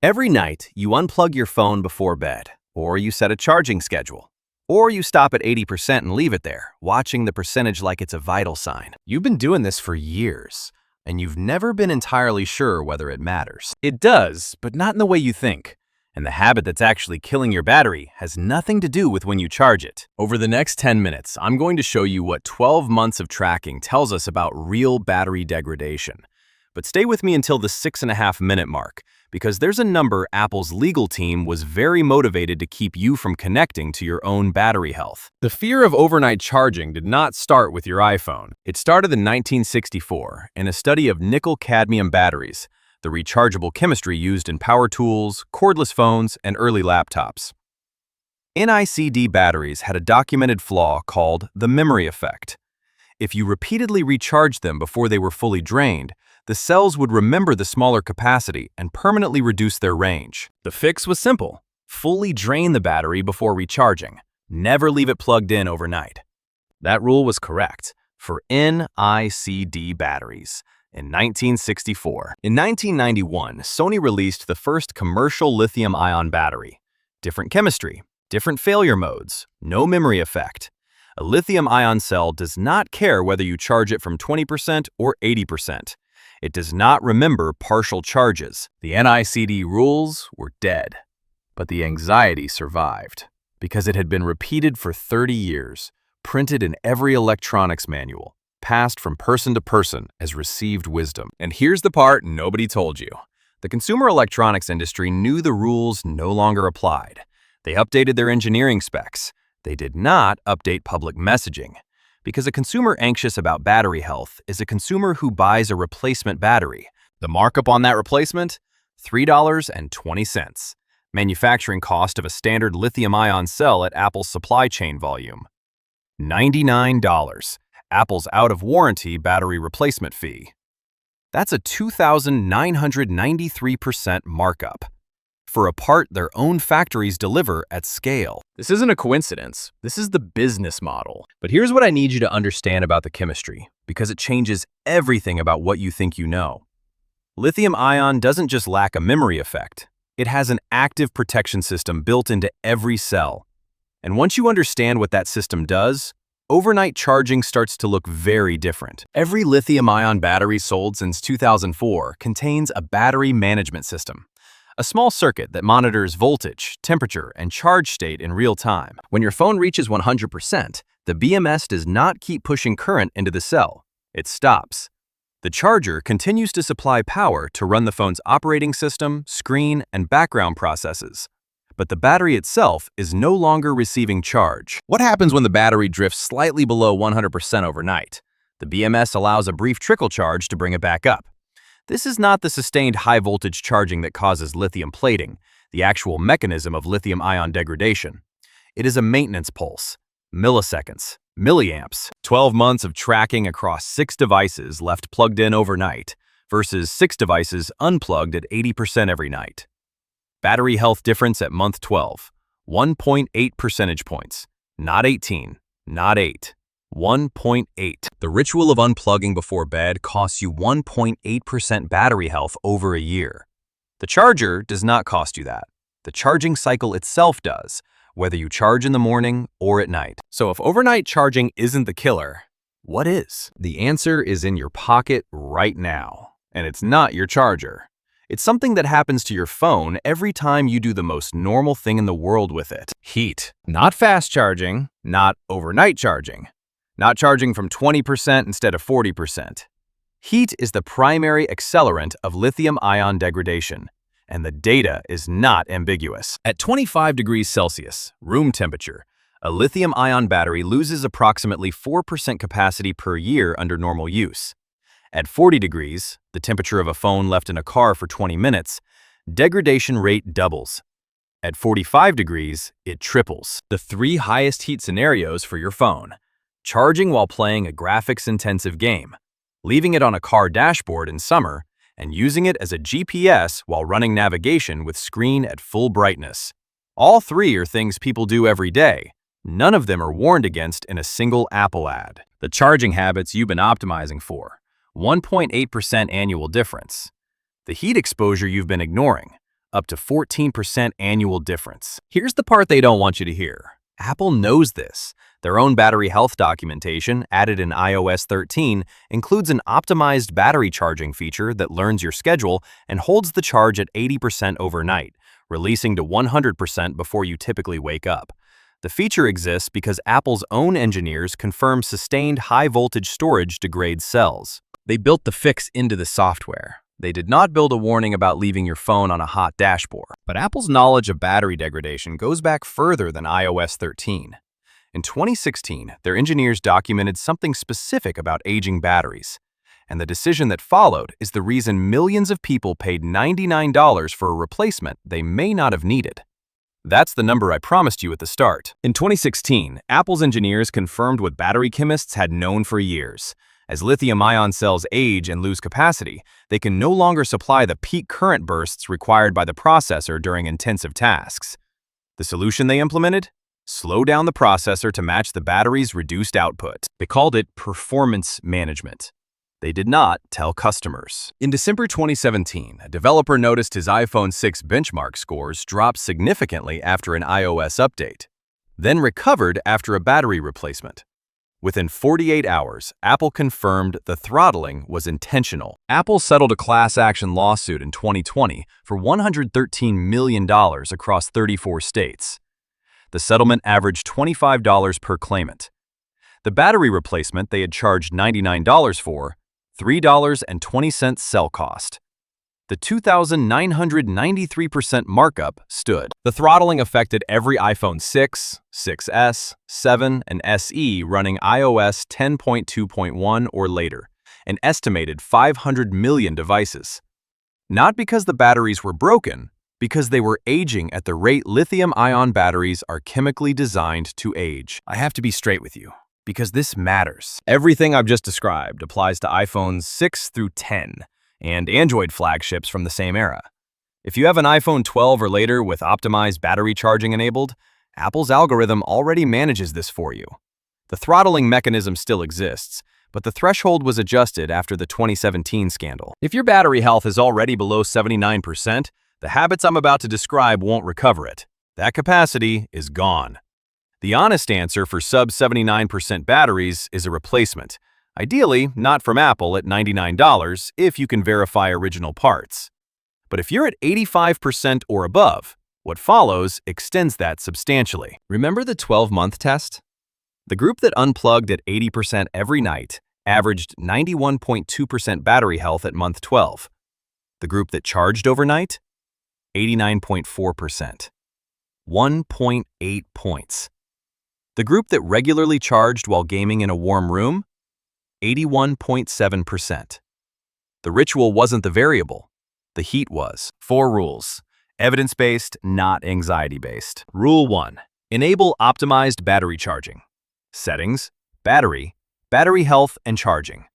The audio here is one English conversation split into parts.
Every night, you unplug your phone before bed, or you set a charging schedule, or you stop at 80% and leave it there, watching the percentage like it's a vital sign. You've been doing this for years, and you've never been entirely sure whether it matters. It does, but not in the way you think. And the habit that's actually killing your battery has nothing to do with when you charge it. Over the next 10 minutes, I'm going to show you what 12 months of tracking tells us about real battery degradation. But stay with me until the 6.5-minute mark, because there's a number Apple's legal team was very motivated to keep you from connecting to your own battery health. The fear of overnight charging did not start with your iPhone. It started in 1964 in a study of nickel-cadmium batteries, the rechargeable chemistry used in power tools, cordless phones, and early laptops. NICD batteries had a documented flaw called the memory effect. If you repeatedly recharged them before they were fully drained, the cells would remember the smaller capacity and permanently reduce their range. The fix was simple. Fully drain the battery before recharging. Never leave it plugged in overnight. That rule was correct for NICD batteries in 1964. In 1991, Sony released the first commercial lithium-ion battery. Different chemistry, different failure modes, no memory effect. A lithium-ion cell does not care whether you charge it from 20% or 80%. It does not remember partial charges. The NICD rules were dead, but the anxiety survived because it had been repeated for 30 years, printed in every electronics manual, passed from person to person as received wisdom. And here's the part nobody told you. The consumer electronics industry knew the rules no longer applied. They updated their engineering specs. They did not update public messaging. Because a consumer anxious about battery health is a consumer who buys a replacement battery. The markup on that replacement? $3.20. Manufacturing cost of a standard lithium-ion cell at Apple's supply chain volume. $99. Apple's out-of-warranty battery replacement fee. That's a 2,993% markup for a part their own factories deliver at scale. This isn't a coincidence. This is the business model. But here's what I need you to understand about the chemistry, because it changes everything about what you think you know. Lithium-ion doesn't just lack a memory effect. It has an active protection system built into every cell. And once you understand what that system does, overnight charging starts to look very different. Every lithium-ion battery sold since 2004 contains a battery management system. A small circuit that monitors voltage, temperature, and charge state in real time. When your phone reaches 100%, the BMS does not keep pushing current into the cell. It stops. The charger continues to supply power to run the phone's operating system, screen, and background processes. But the battery itself is no longer receiving charge. What happens when the battery drifts slightly below 100% overnight? The BMS allows a brief trickle charge to bring it back up. This is not the sustained high-voltage charging that causes lithium plating, the actual mechanism of lithium-ion degradation. It is a maintenance pulse, milliseconds, milliamps, 12 months of tracking across 6 devices left plugged in overnight versus 6 devices unplugged at 80% every night. Battery health difference at month 12, 1.8 percentage points, not 18, not 8. 1.8. The ritual of unplugging before bed costs you 1.8% battery health over a year. The charger does not cost you that. The charging cycle itself does, whether you charge in the morning or at night. So if overnight charging isn't the killer, what is? The answer is in your pocket right now. And it's not your charger. It's something that happens to your phone every time you do the most normal thing in the world with it. Heat. Not fast charging, not overnight charging. Not charging from 20% instead of 40%. Heat is the primary accelerant of lithium-ion degradation, and the data is not ambiguous. At 25 degrees Celsius, room temperature, a lithium-ion battery loses approximately 4% capacity per year under normal use. At 40 degrees, the temperature of a phone left in a car for 20 minutes, degradation rate doubles. At 45 degrees, it triples. The 3 highest heat scenarios for your phone: charging while playing a graphics-intensive game, leaving it on a car dashboard in summer, and using it as a GPS while running navigation with screen at full brightness. All 3 are things people do every day. None of them are warned against in a single Apple ad. The charging habits you've been optimizing for: 1.8% annual difference. The heat exposure you've been ignoring: up to 14% annual difference. Here's the part they don't want you to hear. Apple knows this. Their own battery health documentation, added in iOS 13, includes an optimized battery charging feature that learns your schedule and holds the charge at 80% overnight, releasing to 100% before you typically wake up. The feature exists because Apple's own engineers confirm sustained high-voltage storage degrades cells. They built the fix into the software. They did not build a warning about leaving your phone on a hot dashboard. But Apple's knowledge of battery degradation goes back further than iOS 13. In 2016, their engineers documented something specific about aging batteries. And the decision that followed is the reason millions of people paid $99 for a replacement they may not have needed. That's the number I promised you at the start. In 2016, Apple's engineers confirmed what battery chemists had known for years. As lithium-ion cells age and lose capacity, they can no longer supply the peak current bursts required by the processor during intensive tasks. The solution they implemented? Slow down the processor to match the battery's reduced output. They called it performance management. They did not tell customers. In December 2017, a developer noticed his iPhone 6 benchmark scores dropped significantly after an iOS update, then recovered after a battery replacement. Within 48 hours, Apple confirmed the throttling was intentional. Apple settled a class action lawsuit in 2020 for $113 million across 34 states. The settlement averaged $25 per claimant. The battery replacement they had charged $99 for, $3.20 cell cost. The 2,993% markup stood. The throttling affected every iPhone 6, 6S, 7, and SE running iOS 10.2.1 or later, an estimated 500 million devices. Not because the batteries were broken, because they were aging at the rate lithium-ion batteries are chemically designed to age. I have to be straight with you, because this matters. Everything I've just described applies to iPhones 6 through 10 and Android flagships from the same era. If you have an iPhone 12 or later with optimized battery charging enabled, Apple's algorithm already manages this for you. The throttling mechanism still exists, but the threshold was adjusted after the 2017 scandal. If your battery health is already below 79%, the habits I'm about to describe won't recover it. That capacity is gone. The honest answer for sub-79% batteries is a replacement. Ideally, not from Apple at $99 if you can verify original parts. But if you're at 85% or above, what follows extends that substantially. Remember the 12-month test? The group that unplugged at 80% every night averaged 91.2% battery health at month 12. The group that charged overnight? 89.4%. 1.8 points. The group that regularly charged while gaming in a warm room? 81.7%. The ritual wasn't the variable. The heat was. 4 rules. Evidence-based, not anxiety-based. Rule 1. Enable optimized battery charging. Settings, battery health, and charging.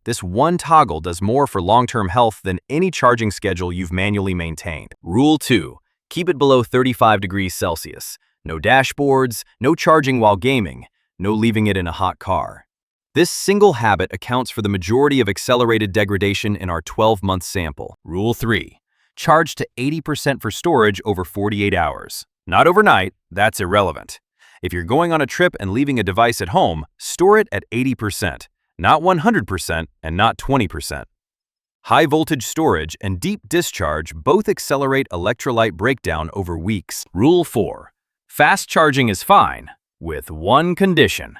This one toggle does more for long-term health than any charging schedule you've manually maintained. Rule 2. Keep it below 35 degrees Celsius. No dashboards, no charging while gaming, no leaving it in a hot car. This single habit accounts for the majority of accelerated degradation in our 12-month sample. Rule 3. Charge to 80% for storage over 48 hours. Not overnight, that's irrelevant. If you're going on a trip and leaving a device at home, store it at 80%, not 100% and not 20%. High voltage storage and deep discharge both accelerate electrolyte breakdown over weeks. Rule 4. Fast charging is fine, with one condition.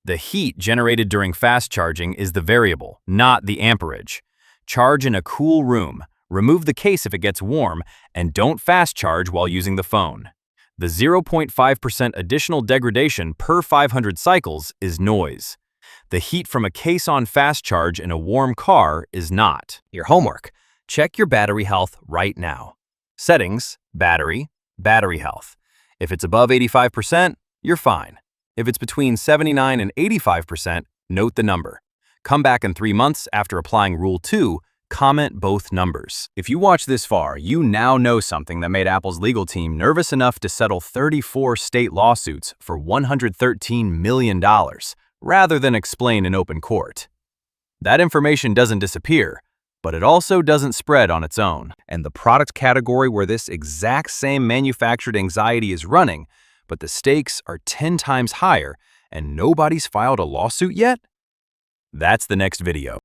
The heat generated during fast charging is the variable, not the amperage. Charge in a cool room, remove the case if it gets warm, and don't fast charge while using the phone. The 0.5% additional degradation per 500 cycles is noise. The heat from a case-on fast charge in a warm car is not. Your homework: check your battery health right now. Settings, battery health. If it's above 85%, you're fine. If it's between 79 and 85%, note the number. Come back in 3 months after applying Rule 2, comment both numbers. If you watch this far, you now know something that made Apple's legal team nervous enough to settle 34 state lawsuits for $113 million, rather than explain in open court. That information doesn't disappear, But it also doesn't spread on its own. And the product category where this exact same manufactured anxiety is running, but the stakes are 10 times higher and nobody's filed a lawsuit yet? That's the next video.